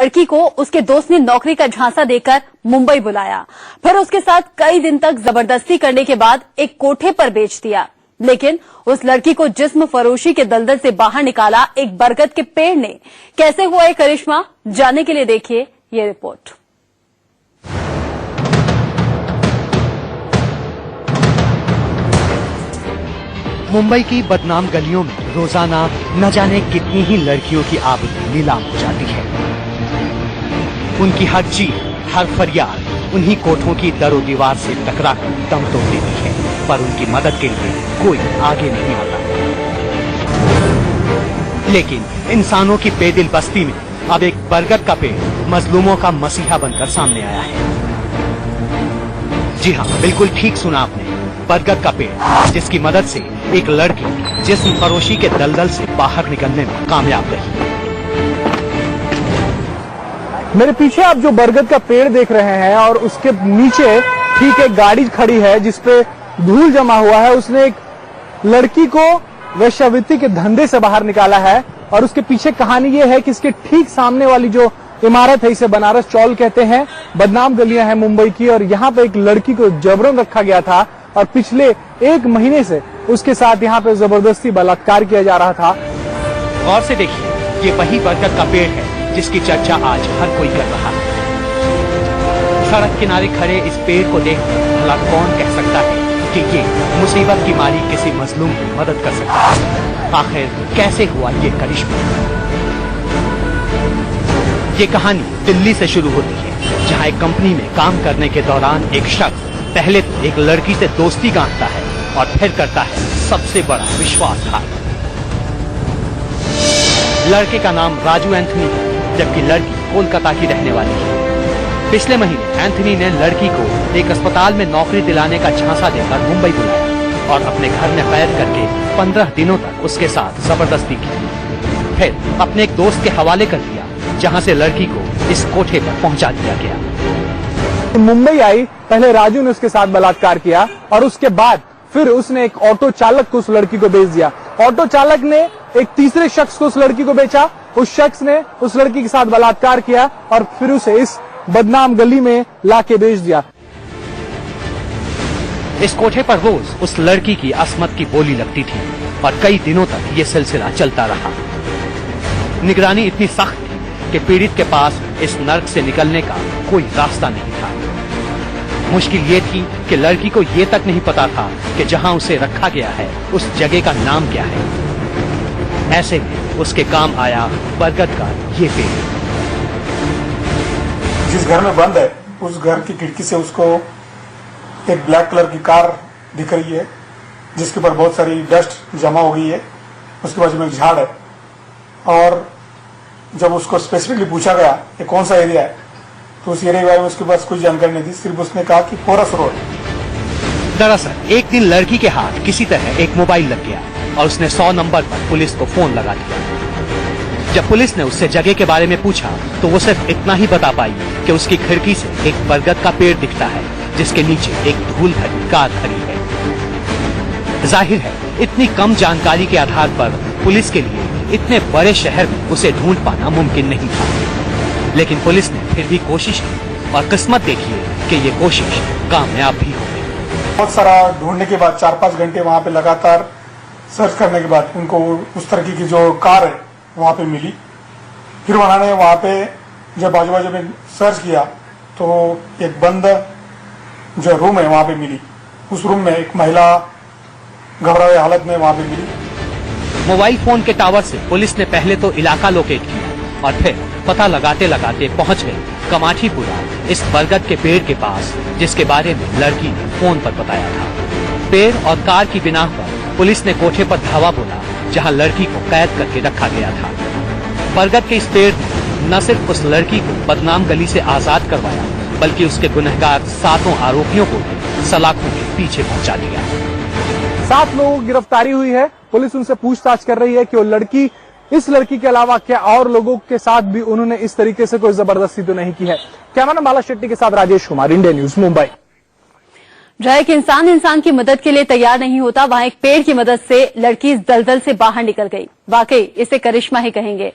लड़की को उसके दोस्त ने नौकरी का झांसा देकर मुंबई बुलाया, फिर उसके साथ कई दिन तक जबरदस्ती करने के बाद एक कोठे पर बेच दिया। लेकिन उस लड़की को जिस्म फरोशी के दलदल से बाहर निकाला एक बरगद के पेड़ ने। कैसे हुआ ये करिश्मा, जानने के लिए देखिए ये रिपोर्ट। मुंबई की बदनाम गलियों में रोजाना न जाने कितनी ही लड़कियों की आबरू नीलाम हो जाती है। उनकी हर चीज, हर फरियाद उन्हीं कोठों की दरो दीवार से टकरा कर दम तोड़ देती है, पर उनकी मदद के लिए कोई आगे नहीं आता। लेकिन इंसानों की बेदिल बस्ती में अब एक बरगद का पेड़ मजलूमों का मसीहा बनकर सामने आया है। जी हाँ, बिल्कुल ठीक सुना आपने, बरगद का पेड़, जिसकी मदद से एक लड़की जिस्म फरोशी के दलदल से बाहर निकलने में कामयाब रही। मेरे पीछे आप जो बरगद का पेड़ देख रहे हैं और उसके नीचे ठीक एक गाड़ी खड़ी है जिसपे धूल जमा हुआ है। उसने एक लड़की को वेश्यावृत्ति के धंधे से बाहर निकाला है और उसके पीछे कहानी ये है कि इसके ठीक सामने वाली जो इमारत है, इसे बनारस चौल कहते हैं, बदनाम गलियां हैं मुंबई की, और यहाँ पे एक लड़की को जबरन रखा गया था और पिछले 1 महीने से उसके साथ यहाँ पे जबरदस्ती बलात्कार किया जा रहा था। गौर से देखिए, ये वही बरगद का पेड़ है जिसकी चर्चा आज हर कोई कर रहा है। सड़क किनारे खड़े इस पेड़ को देख भला कौन कह सकता है कि ये मुसीबत की मारी किसी मजलूम की मदद कर सकता है। आखिर कैसे हुआ ये करिश्मा? ये कहानी दिल्ली से शुरू होती है, जहाँ एक कंपनी में काम करने के दौरान एक शख्स पहले तो एक लड़की से दोस्ती गांठता है और फिर करता है सबसे बड़ा विश्वासघात। लड़के का नाम राजू एंथनी है, जबकि लड़की कोलकाता की रहने वाली है। पिछले महीने एंथनी ने लड़की को एक अस्पताल में नौकरी दिलाने का झांसा देकर मुंबई बुलाया और अपने घर में कैद करके 15 दिनों तक उसके साथ जबरदस्ती की। फिर अपने एक दोस्त के हवाले कर दिया, जहां से लड़की को इस कोठे पर पहुंचा दिया गया। मुंबई आई, पहले राजू ने उसके साथ बलात्कार किया और उसके बाद फिर उसने एक ऑटो चालक को उस लड़की को बेच दिया। ऑटो चालक ने एक तीसरे शख्स को उस लड़की को बेचा, उस शख्स ने उस लड़की के साथ बलात्कार किया और फिर उसे इस बदनाम गली में लाके बेच दिया। इस कोठे पर रोज उस लड़की की असमत की बोली लगती थी और कई दिनों तक ये सिलसिला चलता रहा। निगरानी इतनी सख्त थी कि पीड़ित के पास इस नर्क से निकलने का कोई रास्ता नहीं था। मुश्किल ये थी कि लड़की को ये तक नहीं पता था कि जहां उसे रखा गया है उस जगह का नाम क्या है। ऐसे में उसके काम आया बरगद का ये पेड़। जिस घर में बंद है उस घर की खिड़की से उसको एक ब्लैक कलर की कार दिख रही है, जिसके ऊपर बहुत सारी डस्ट जमा हो गई है। उसके बाजू में एक झाड़ है और जब उसको स्पेसिफिकली पूछा गया कि कौन सा एरिया है तो उस एरिया के बारे में उसके पास कुछ जानकारी नहीं थी, सिर्फ उसने कहा कि फोरस रोड। दरअसल एक दिन लड़की के हाथ किसी तरह एक मोबाइल लग गया और उसने 100 नंबर पर पुलिस को फोन लगा दिया। जब पुलिस ने उससे जगह के बारे में पूछा तो वो सिर्फ इतना ही बता पाई कि उसकी खिड़की से एक बरगद का पेड़ दिखता है जिसके नीचे एक धूल भरी कार खड़ी है। जाहिर है इतनी कम जानकारी के आधार पर पुलिस के लिए इतने बड़े शहर में उसे ढूंढ पाना मुमकिन नहीं था, लेकिन पुलिस ने फिर भी कोशिश की और किस्मत देखिए कि ये कोशिश कामयाब भी हो गई। बहुत सारा ढूंढने के बाद 4-5 घंटे वहां पे लगातार सर्च करने के बाद उनको उस तरह की जो कार है वहां पे मिली। फिर उन्होंने वहां पे जब बाजू बाजू में सर्च किया तो एक बंद जो रूम है वहां पे मिली। उस रूम में एक महिला घबराए हुए हालत में वहां पे मिली। मोबाइल फोन के टावर से पुलिस ने पहले तो इलाका लोकेट किया और फिर पता लगाते लगाते पहुंच गए कमाठीपुरा इस बरगद के पेड़ के पास, जिसके बारे में लड़की ने फोन पर बताया था। पेड़ और कार की बिना पर पुलिस ने कोठे पर धावा बोला, जहां लड़की को कैद करके रखा गया था। बरगद के इस पेड़ ने न सिर्फ उस लड़की को बदनाम गली से आजाद करवाया, बल्कि उसके गुनहगार 7 आरोपियों को भी सलाखों के पीछे पहुंचा दिया। 7 लोगों की गिरफ्तारी हुई है। पुलिस उनसे पूछताछ कर रही है कि वो लड़की, इस लड़की के अलावा क्या और लोगों के साथ भी उन्होंने इस तरीके से कोई जबरदस्ती तो नहीं की है। कैमरामैन बाला शेट्टी के साथ राजेश कुमार, इंडिया न्यूज, मुंबई। जहाँ एक इंसान की मदद के लिए तैयार नहीं होता, वहां एक पेड़ की मदद से लड़की इस दलदल से बाहर निकल गई। वाकई इसे करिश्मा ही कहेंगे।